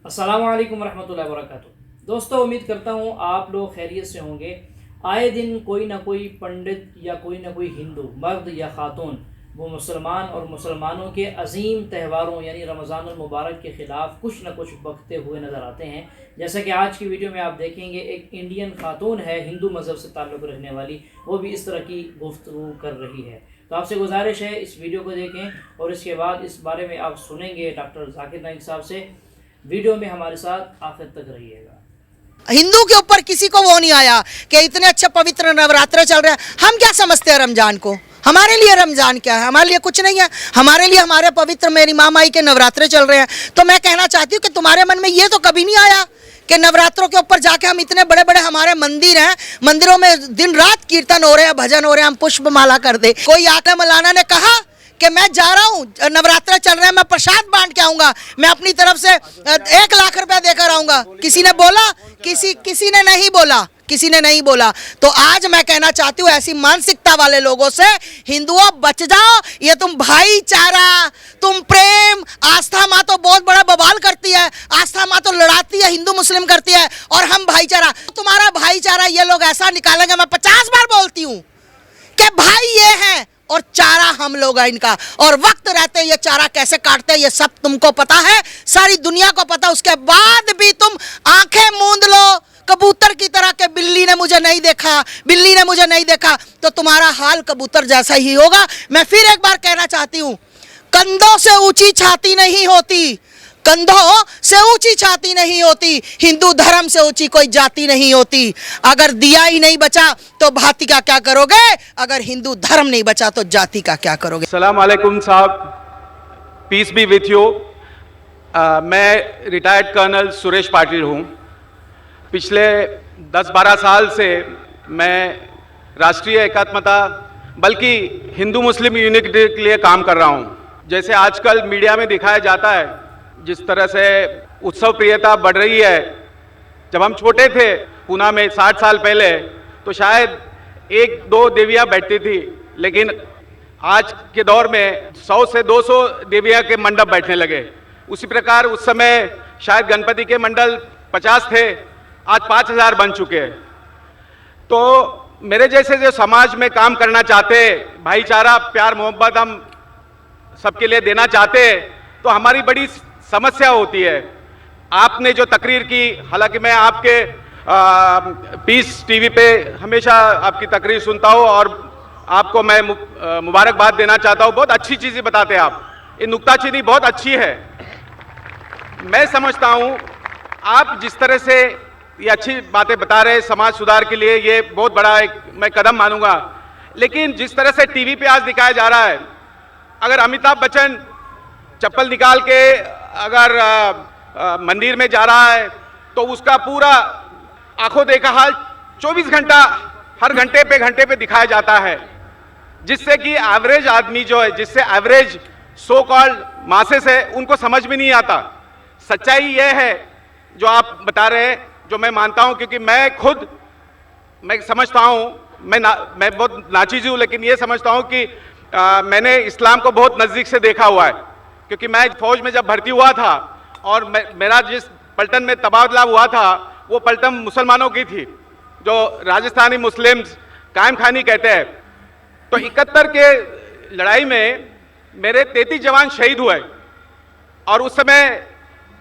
अस्सलामु अलैकुम रहमतुल्लाहि व बरकातुहू। दोस्तों, उम्मीद करता हूँ आप लोग खैरियत से होंगे। आए दिन कोई ना कोई पंडित या कोई ना कोई हिंदू मर्द या ख़ातून वो मुसलमान और मुसलमानों के अजीम त्यौहारों यानी रमज़ानुल मुबारक के ख़िलाफ़ कुछ ना कुछ बकते हुए नज़र आते हैं। जैसा कि आज की वीडियो में आप देखेंगे, एक इंडियन ख़ातून है हिंदू मज़हब से ताल्लुक़ रखने वाली, वो भी इस तरह की गुफ्तगू कर रही है। तो आपसे गुजारिश है इस वीडियो को देखें और इसके बाद इस बारे में आप सुनेंगे डॉक्टर जाकिर नाइक साहब से। वीडियो में हमारे साथ आखिर तक रहिएगा। हिंदू के ऊपर किसी को वो नहीं आया कि इतने अच्छे पवित्र नवरात्र चल रहे हैं। हम क्या समझते हैं रमजान को? हमारे लिए रमजान क्या है? हमारे लिए कुछ नहीं है। हमारे लिए हमारे पवित्र मेरी माई के नवरात्र चल रहे हैं। तो मैं कहना चाहती हूँ कि तुम्हारे मन में ये तो कभी नहीं आया कि नवरात्रों के ऊपर जाके हम इतने बड़े बड़े हमारे मंदिर हैं, मंदिरों में दिन रात कीर्तन हो रहे हैं, भजन हो रहे हैं, हम पुष्प माला कर दे। कोई आके मौलाना ने कहा कि मैं जा रहा हूँ, नवरात्र चल रहे हैं, मैं प्रसाद बांट के आऊंगा, मैं अपनी तरफ से 1 लाख रुपया देकर आऊंगा। किसी ने बोला? किसी ने नहीं बोला, किसी ने नहीं बोला। तो आज मैं कहना चाहती हूँ ऐसी मानसिकता वाले लोगों से हिंदुओं बच जाओ। ये तुम भाईचारा, तुम प्रेम, आस्था माँ तो बहुत बड़ा बवाल करती है, आस्था माँ तो लड़ाती है, हिंदू मुस्लिम करती है, और हम भाईचारा, तुम्हारा भाईचारा ये लोग ऐसा निकालेंगे। मैं 50 बार बोलती हूँ कि भाई ये है और चारा हम लोग हैं इनका, और वक्त रहते ये चारा कैसे काटते हैं ये सब तुमको पता है, सारी दुनिया को पता। उसके बाद भी तुम आंखें मूंद लो कबूतर की तरह के बिल्ली ने मुझे नहीं देखा, बिल्ली ने मुझे नहीं देखा, तो तुम्हारा हाल कबूतर जैसा ही होगा। मैं फिर एक बार कहना चाहती हूँ, कंधों से ऊंची छाती नहीं होती, कंधों से ऊंची छाती नहीं होती, हिंदू धर्म से ऊंची कोई जाति नहीं होती। अगर दिया ही नहीं बचा तो भाती का क्या करोगे? अगर हिंदू धर्म नहीं बचा तो जाति का क्या करोगे? अस्सलाम वालेकुम साहब, पीस बी विथ यू। मैं रिटायर्ड कर्नल सुरेश पाटिल हूँ। पिछले 10-12 साल से मैं राष्ट्रीय एकात्मता बल्कि हिंदू मुस्लिम यूनिटी के लिए काम कर रहा हूँ। जैसे आजकल मीडिया में दिखाया जाता है, जिस तरह से उत्सव प्रियता बढ़ रही है। जब हम छोटे थे पूना में 60 साल पहले, तो शायद 1-2 देवियाँ बैठती थी, लेकिन आज के दौर में 100 से 200 देवियाँ के मंडप बैठने लगे। उसी प्रकार उस समय शायद गणपति के मंडल 50 थे, आज 5000 बन चुके हैं। तो मेरे जैसे जो समाज में काम करना चाहते, भाईचारा, प्यार, मोहब्बत हम सबके लिए देना चाहते, तो हमारी बड़ी समस्या होती है। आपने जो तकरीर की, हालांकि मैं आपके पीस टीवी पे हमेशा आपकी तकरीर सुनता हूँ और आपको मैं मुबारकबाद देना चाहता हूँ। बहुत अच्छी चीज़ें बताते हैं आप, ये नुक्ताचीनी बहुत अच्छी है। मैं समझता हूँ आप जिस तरह से ये अच्छी बातें बता रहे हैं समाज सुधार के लिए, ये बहुत बड़ा एक मैं कदम मानूंगा। लेकिन जिस तरह से टीवी पे आज दिखाया जा रहा है, अगर अमिताभ बच्चन चप्पल निकाल के अगर मंदिर में जा रहा है तो उसका पूरा आंखों देखा हाल 24 घंटा हर घंटे पे दिखाया जाता है, जिससे कि एवरेज आदमी जो है, जिससे एवरेज सो कॉल्ड मासेस है, उनको समझ में नहीं आता। सच्चाई यह है जो आप बता रहे हैं, जो मैं मानता हूं, क्योंकि मैं समझता हूं, मैं बहुत नाचीज हूं, लेकिन ये समझता हूं कि मैंने इस्लाम को बहुत नज़दीक से देखा हुआ है। क्योंकि मैं फौज में जब भर्ती हुआ था और मेरा जिस पलटन में तबादला हुआ था, वो पलटन मुसलमानों की थी, जो राजस्थानी मुस्लिम्स कायम खानी कहते हैं। तो 71 के लड़ाई में मेरे 33 जवान शहीद हुए, और उस समय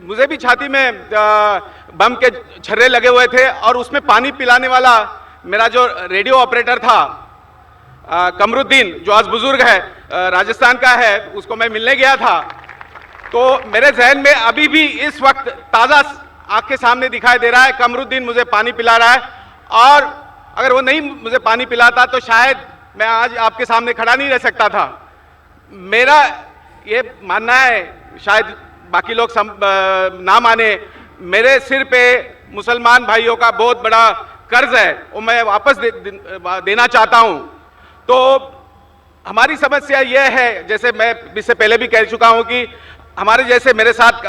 मुझे भी छाती में बम के छर्रे लगे हुए थे, और उसमें पानी पिलाने वाला मेरा जो रेडियो ऑपरेटर था कमरुद्दीन, जो आज बुजुर्ग है, राजस्थान का है, उसको मैं मिलने गया था। तो मेरे जहन में अभी भी इस वक्त ताज़ा आँख के सामने दिखाई दे रहा है, कमरुद्दीन मुझे पानी पिला रहा है। और अगर वो नहीं मुझे पानी पिलाता तो शायद मैं आज आपके सामने खड़ा नहीं रह सकता था। मेरा ये मानना है, शायद बाकी लोग ना माने, मेरे सिर पे मुसलमान भाइयों का बहुत बड़ा कर्ज है, वो मैं वापस देना चाहता हूँ। तो हमारी समस्या यह है, जैसे मैं इससे पहले भी कह चुका हूँ, कि हमारे जैसे मेरे साथ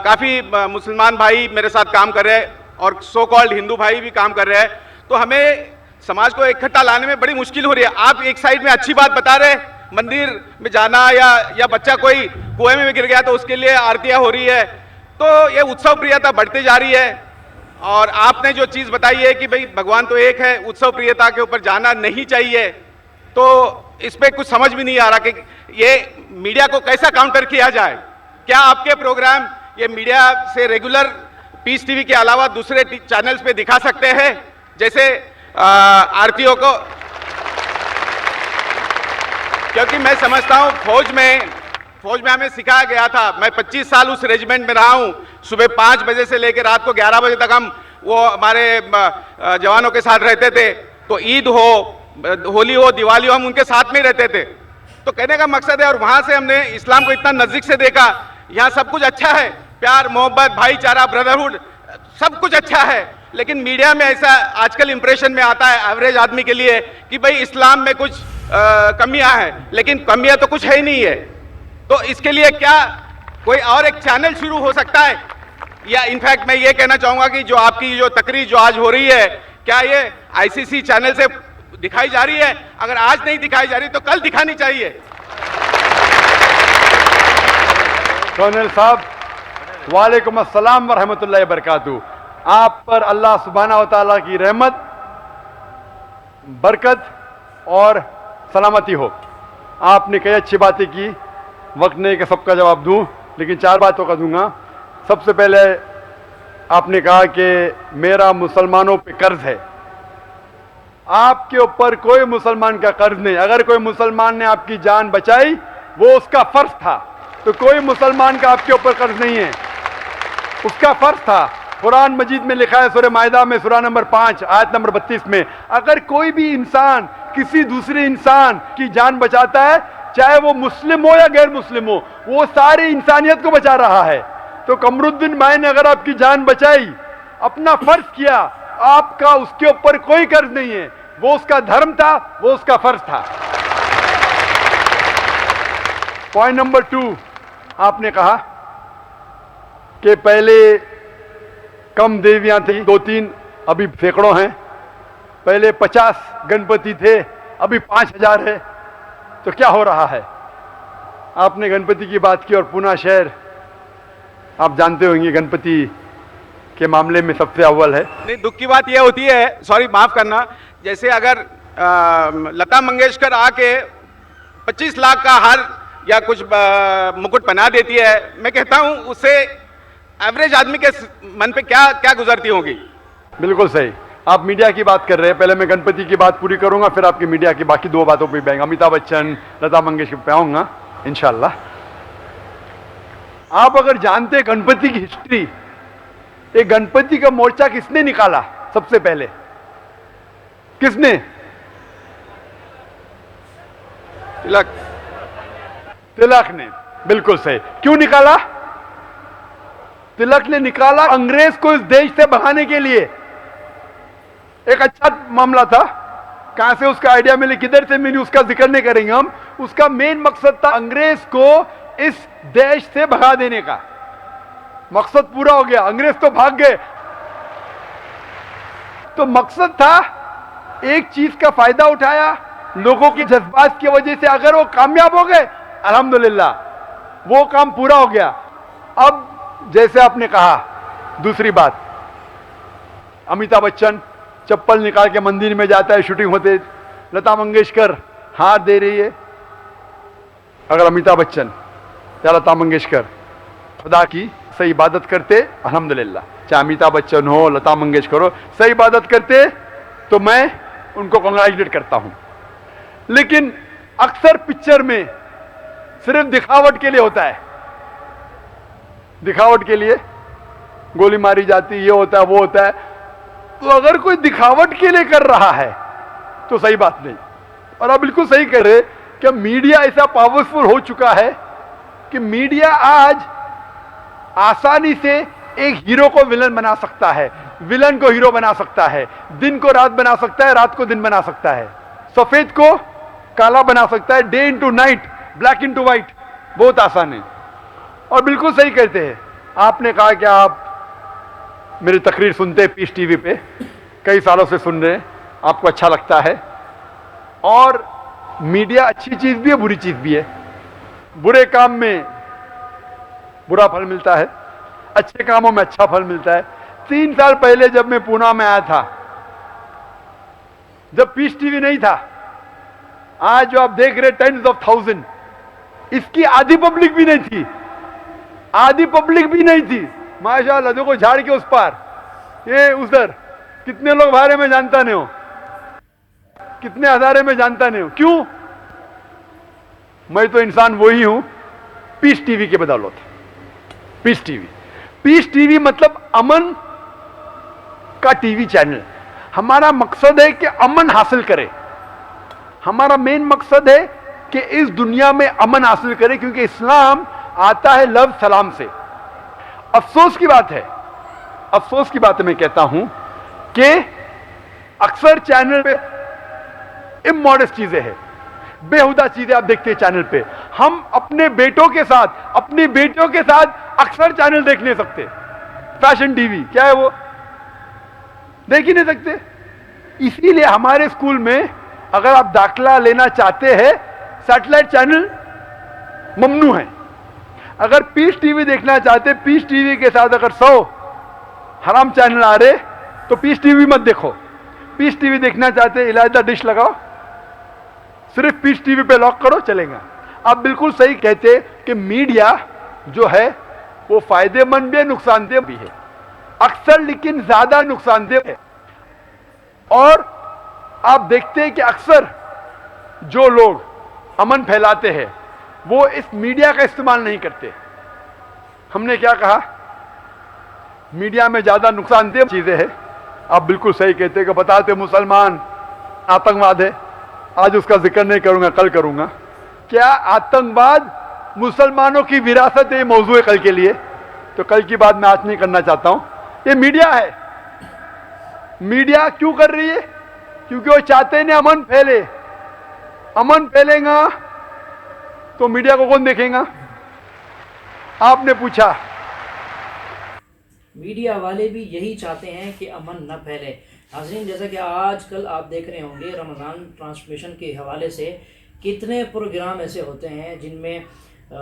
काफ़ी मुसलमान भाई मेरे साथ काम कर रहे हैं, और सो कॉल्ड हिंदू भाई भी काम कर रहे हैं। तो हमें समाज को इकट्ठा लाने में बड़ी मुश्किल हो रही है। आप एक साइड में अच्छी बात बता रहे, मंदिर में जाना, या बच्चा कोई कुएं में गिर गया तो उसके लिए आरतियाँ हो रही है, तो ये उत्सव प्रियता बढ़ती जा रही है। और आपने जो चीज़ बताई है कि भाई भगवान तो एक है, उत्सव प्रियता के ऊपर जाना नहीं चाहिए, तो इस पर कुछ समझ भी नहीं आ रहा कि ये मीडिया को कैसा काउंटर किया जाए। क्या आपके प्रोग्राम ये मीडिया से रेगुलर पीस टीवी के अलावा दूसरे चैनल्स पे दिखा सकते हैं, जैसे आरतीओ को? क्योंकि मैं समझता हूँ फौज में हमें सिखाया गया था, मैं 25 साल उस रेजिमेंट में रहा हूँ, सुबह 5 बजे से लेकर रात को 11 बजे तक हम वो हमारे जवानों के साथ रहते थे। तो ईद हो, होली हो, दिवाली हो, हम उनके साथ में ही रहते थे। तो कहने का मकसद है, और वहाँ से हमने इस्लाम को इतना नज़दीक से देखा। यहाँ सब कुछ अच्छा है, प्यार मोहब्बत भाईचारा ब्रदरहुड सब कुछ अच्छा है, लेकिन मीडिया में ऐसा आजकल इंप्रेशन में आता है एवरेज आदमी के लिए कि भाई इस्लाम में कुछ कमियां हैं, लेकिन कमियां तो कुछ है ही नहीं है। तो इसके लिए क्या कोई और एक चैनल शुरू हो सकता है? या इनफैक्ट मैं ये कहना चाहूंगा कि जो आपकी जो तकरीर जो आज हो रही है, क्या ये आईसीसी चैनल से दिखाई जा रही है? अगर आज नहीं दिखाई जा रही तो कल दिखानी चाहिए। कर्नल साहब, वालेकुम अस्सलाम व रहमतुल्लाहि व बरकातहू। आप पर अल्लाह सुब्हाना व तआला की रहमत, बरकत और सलामती हो। आपने कई अच्छी बातें की, वक्त नहीं कि सबका जवाब दूं, लेकिन 4 बातों का दूंगा। सबसे पहले आपने कहा कि मेरा मुसलमानों पे कर्ज है। आपके ऊपर कोई मुसलमान का कर्ज नहीं। अगर कोई मुसलमान ने आपकी जान बचाई वो उसका फर्ज था, तो कोई मुसलमान का आपके ऊपर कर्ज नहीं है, उसका फर्ज था। कुरान मजीद में लिखा है सूरह माइदा में सूरह नंबर 5 आयत नंबर 32 में, अगर कोई भी इंसान किसी दूसरे इंसान की जान बचाता है, चाहे वो मुस्लिम हो या गैर मुस्लिम हो, वो सारी इंसानियत को बचा रहा है। तो कमरुद्दीन भाई ने अगर आपकी जान बचाई, अपना फर्ज किया, आपका उसके ऊपर कोई कर्ज नहीं है। वो उसका धर्म था, वो उसका फर्ज था। पॉइंट नंबर 2, आपने कहा कि पहले कम देवियां थी, 2-3, अभी सैकड़ों हैं। पहले 50 गणपति थे, अभी 5000 है। तो क्या हो रहा है? आपने गणपति की बात की, और पूना शहर आप जानते होंगे गणपति के मामले में सबसे अव्वल है। नहीं, दुख की बात यह होती है, सॉरी माफ करना, जैसे अगर लता मंगेशकर आके 25 लाख का हार या कुछ मुकुट बना देती है, मैं कहता हूं उससे एवरेज आदमी के मन पे क्या क्या गुजरती होगी। बिल्कुल सही। आप मीडिया की बात कर रहे हैं, पहले मैं गणपति की बात पूरी करूंगा, फिर आपकी मीडिया की बाकी 2 बातों पे भी आएंगे। अमिताभ बच्चन, लता मंगेशकर पे आऊंगा इंशाल्लाह। आप अगर जानते गणपति की हिस्ट्री, एक गणपति का मोर्चा किसने निकाला सबसे पहले? किसने? तिलक ने। बिल्कुल सही। क्यों निकाला? तिलक ने निकाला अंग्रेज को इस देश से भगाने के लिए। एक अच्छा मामला था, कहां से उसका आइडिया मिले, किधर से मिली, उसका जिक्र नहीं करेंगे हम। उसका मेन मकसद था अंग्रेज को इस देश से भगा देने का। मकसद पूरा हो गया, अंग्रेज तो भाग गए। तो मकसद था, एक चीज का फायदा उठाया, लोगों के जज्बात की वजह से अगर वो कामयाब हो गए, अल्हम्दुलिल्लाह, वो काम पूरा हो गया। अब जैसे आपने कहा, दूसरी बात, अमिताभ बच्चन चप्पल निकाल के मंदिर में जाता है, शूटिंग होते, लता मंगेशकर हाथ दे रही है। अगर अमिताभ बच्चन या लता मंगेशकर खुदा की सही इबादत करते, अल्हम्दुलिल्लाह, चाहे अमिताभ बच्चन हो, लता मंगेशकर हो, सही इबादत करते, तो मैं उनको कांग्रेचुलेट करता हूं। लेकिन अक्सर पिक्चर में सिर्फ दिखावट के लिए होता है, दिखावट के लिए गोली मारी जाती, ये होता है, वो होता है। तो अगर कोई दिखावट के लिए कर रहा है तो सही बात नहीं। और आप बिल्कुल सही कह रहे कि मीडिया ऐसा पावरफुल हो चुका है कि मीडिया आज आसानी से एक हीरो को विलन बना सकता है, विलन को हीरो बना सकता है, दिन को रात बना सकता है, रात को दिन बना सकता है, सफेद को काला बना सकता है, day into night, black into white, बहुत आसान है। और बिल्कुल सही कहते हैं। आपने कहा कि आप मेरी तकरीर सुनते हैं पीस टीवी पे, कई सालों से सुन रहे हैं, आपको अच्छा लगता है। और मीडिया अच्छी चीज भी है, बुरी चीज भी है। बुरे काम में बुरा फल मिलता है, अच्छे कामों में अच्छा फल मिलता है। 3 साल पहले जब मैं पूना में आया था, जब पीस टीवी नहीं था, आज जो आप देख रहे टेंस ऑफ थाउजेंड, इसकी आधी पब्लिक भी नहीं थी, आधी पब्लिक भी नहीं थी। माशाअल्लाह, देखो झाड़ के उस पार, ये उधर, कितने लोग बारे में जानता नहीं हो, कितने हजारे में जानता नहीं हो। क्यों? मैं तो इंसान वही हूं पीस टीवी के बदौलत। पीस टीवी मतलब अमन का टीवी चैनल। हमारा मकसद है कि अमन हासिल करें, हमारा मेन मकसद है कि इस दुनिया में अमन हासिल करें, क्योंकि इस्लाम आता है लव सलाम से। अफसोस की बात है, अफसोस की बात मैं कहता हूं कि अक्सर चैनल पे इमोडस्ट चीजें हैं, बेहुदा चीजें आप देखते हैं चैनल पे। हम अपने बेटों के साथ, अपनी बेटियों के साथ अक्सर चैनल देख नहीं सकते। फैशन टीवी क्या है वो, देख ही नहीं सकते। इसीलिए हमारे स्कूल में अगर आप दाखला लेना चाहते हैं, सैटेलाइट चैनल ममनू है। अगर पीस टीवी देखना चाहते, पीस टीवी के साथ अगर 100 हराम चैनल आ रहे तो पीस टीवी मत देखो। पीस टीवी देखना चाहते, इलायदा डिश लगाओ, सिर्फ पीस टीवी पे लॉक करो, चलेगा। आप बिल्कुल सही कहते कि मीडिया जो है वो फायदेमंद भी है, नुकसानदेह भी है अक्सर, लेकिन ज्यादा नुकसानदेह है। और आप देखते हैं कि अक्सर जो लोग अमन फैलाते हैं वो इस मीडिया का इस्तेमाल नहीं करते। हमने क्या कहा, मीडिया में ज्यादा नुकसानदेह चीजें हैं। आप बिल्कुल सही कहते हैं कि बताते मुसलमान आतंकवाद है, आज उसका जिक्र नहीं करूंगा, कल करूंगा। क्या आतंकवाद मुसलमानों की विरासत है? मौजूद है कल के लिए, तो कल की बात मैं आज नहीं करना चाहता हूं। ये मीडिया है। मीडिया क्यों कर रही है? क्योंकि वो चाहते हैं ना अमन फैले। अमन फैलेगा तो मीडिया को कौन देखेगा? आपने पूछा, मीडिया वाले भी यही चाहते हैं कि अमन न फैले। नाज़रीन, जैसा कि आजकल आप देख रहे होंगे, रमज़ान ट्रांसमिशन के हवाले से कितने प्रोग्राम ऐसे होते हैं जिनमें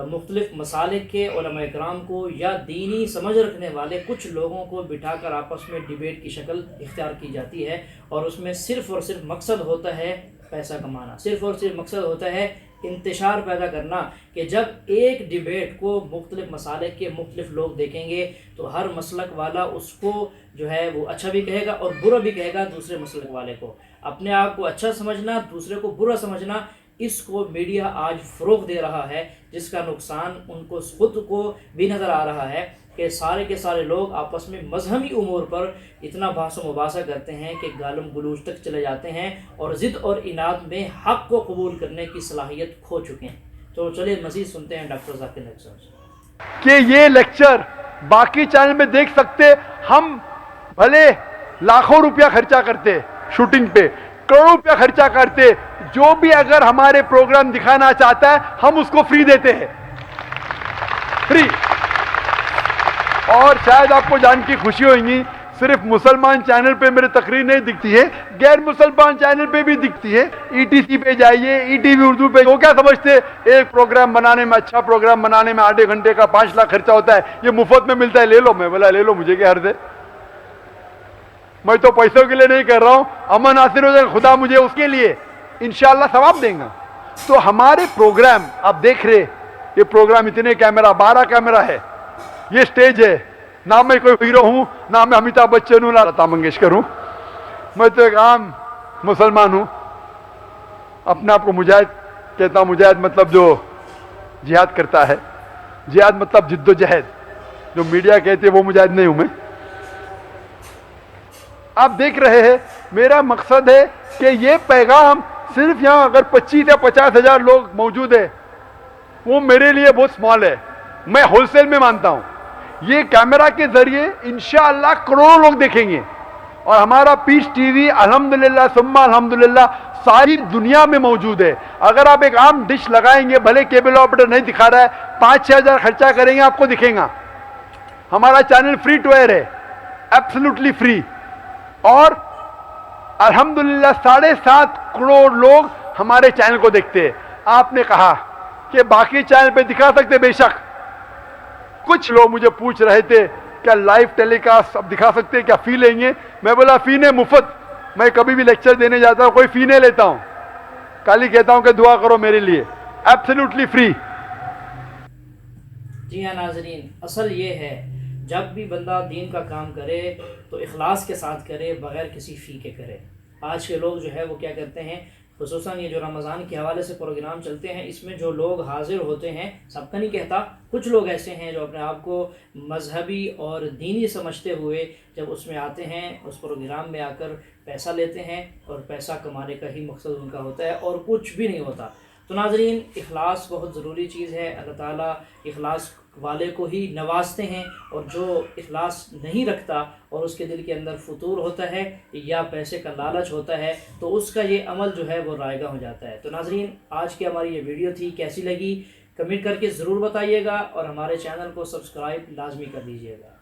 मुख्तलिफ मसालिक के उलमा इकराम को या दीनी समझ रखने वाले कुछ लोगों को बिठाकर आपस में डिबेट की शक्ल इख्तियार की जाती है, और उसमें सिर्फ़ और सिर्फ मकसद होता है पैसा कमाना, सिर्फ़ और सिर्फ मकसद होता है इंतशार पैदा करना, कि जब एक डिबेट को मुख्तलिफ मसालिक के मुख्तलिफ लोग देखेंगे तो हर मसलक वाला उसको जो है वो अच्छा भी कहेगा और बुरा भी कहेगा दूसरे मसलक वाले को। अपने आप को अच्छा समझना, दूसरे को बुरा समझना, इसको मीडिया आज फ़रोग़ दे रहा है, जिसका नुकसान उनको खुद को भी नज़र आ रहा है कि सारे के सारे लोग आपस में मजहबी उमूर पर इतना बहस मुबासा करते हैं कि गालम गलूज तक चले जाते हैं और ज़िद और इनाद में हक़ को कबूल करने की सलाहियत खो चुके हैं। तो चलिए मज़ीद सुनते हैं डॉक्टर ज़ाकिर लेक्चर से। कि ये लेक्चर बाकी चैनल में देख सकते, हम भले लाखों रुपया खर्चा करते शूटिंग पे, करोड़ों रुपया खर्चा करते, जो भी अगर हमारे प्रोग्राम दिखाना चाहता है हम उसको फ्री देते हैं, फ्री। और शायद आपको जान की खुशी होगी, सिर्फ मुसलमान चैनल पे मेरी तकरीर नहीं दिखती है, गैर मुसलमान चैनल पे भी दिखती है। ईटीसी पे जाइए, ईटीवी उर्दू पे। वो क्या समझते, एक प्रोग्राम बनाने में, अच्छा प्रोग्राम बनाने में आधे घंटे का 5 लाख खर्चा होता है, ये मुफ्त में मिलता है, ले लो। मैं बोला ले लो, मुझे क्या हर्ज है, मैं तो पैसों के लिए नहीं कर रहा हूं, अमन हासिल हो जाएगा, खुदा मुझे उसके लिए इंशाअल्लाह सवाब देगा। तो हमारे प्रोग्राम आप देख रहे, ये प्रोग्राम इतने कैमरा, 12 कैमरा है, ये स्टेज है, ना मैं कोई हीरो हूं, ना मैं अमिताभ बच्चन हूं, ना लता मंगेशकर हूं, मैं तो एक आम मुसलमान हूं। अपने आप को मुजाहिद कहता हूं। मुजाहिद मतलब जो जिहाद करता है, जिहाद मतलब जिद्दोजहद, जो मीडिया कहती है वो मुजाहिद नहीं हूं मैं। आप देख रहे हैं, मेरा मकसद है कि ये पैगाम सिर्फ यहाँ अगर 25 या 50 हजार लोग मौजूद है, वो मेरे लिए बहुत स्मॉल है, मैं होलसेल में मानता हूं। ये कैमरा के जरिए इंशाअल्लाह करोड़ों लोग देखेंगे, और हमारा पीस टीवी अल्हम्दुलिल्लाह सुम्मा अल्हम्दुलिल्लाह सारी दुनिया में मौजूद है। अगर आप एक आम डिश लगाएंगे, भले केबल ऑपरेटर नहीं दिखा रहा है, 5-6 हजार खर्चा करेंगे, आपको दिखेगा। हमारा चैनल फ्री टू एयर है, एब्सोल्युटली फ्री, और अल्हम्दुलिल्लाह 7.5 करोड़ लोग हमारे चैनल को देखते हैं। आपने कहा कि बाकी चैनल पे दिखा सकते, बेशक। कुछ लोग मुझे पूछ रहे थे क्या लाइव टेलीकास्ट अब दिखा सकते हैं, क्या फ़ी लेंगे? मैं बोला फ़ी नहीं, मुफ्त। मैं कभी भी लेक्चर देने जाता हूँ कोई फ़ी नहीं लेता हूँ, खाली कहता हूँ कि दुआ करो मेरे लिए, एब्सोल्युटली फ्री। जी हाँ नाजरीन, असल ये है जब भी बंदा दीन का काम करे तो इखलास के साथ करे, बग़ैर किसी फ़ी के करे। आज के लोग जो है वो क्या करते हैं, खुसूसन ये जो रमज़ान के हवाले से प्रोग्राम चलते हैं, इसमें जो लोग हाज़िर होते हैं, सबका नहीं कहता, कुछ लोग ऐसे हैं जो अपने आप को मजहबी और दीनी समझते हुए जब उसमें आते हैं, उस प्रोग्राम में आकर पैसा लेते हैं और पैसा कमाने का ही मकसद उनका होता है और कुछ भी नहीं होता। तो नाज़रीन, इखलास बहुत ज़रूरी चीज़ है। अल्लाह ताला इखलास वाले को ही नवाजते हैं, और जो इखलास नहीं रखता और उसके दिल के अंदर फतूर होता है या पैसे का लालच होता है, तो उसका ये अमल जो है वो रायगा हो जाता है। तो नाज़रीन, आज की हमारी ये वीडियो थी, कैसी लगी कमेंट करके ज़रूर बताइएगा और हमारे चैनल को सब्सक्राइब लाजमी कर दीजिएगा।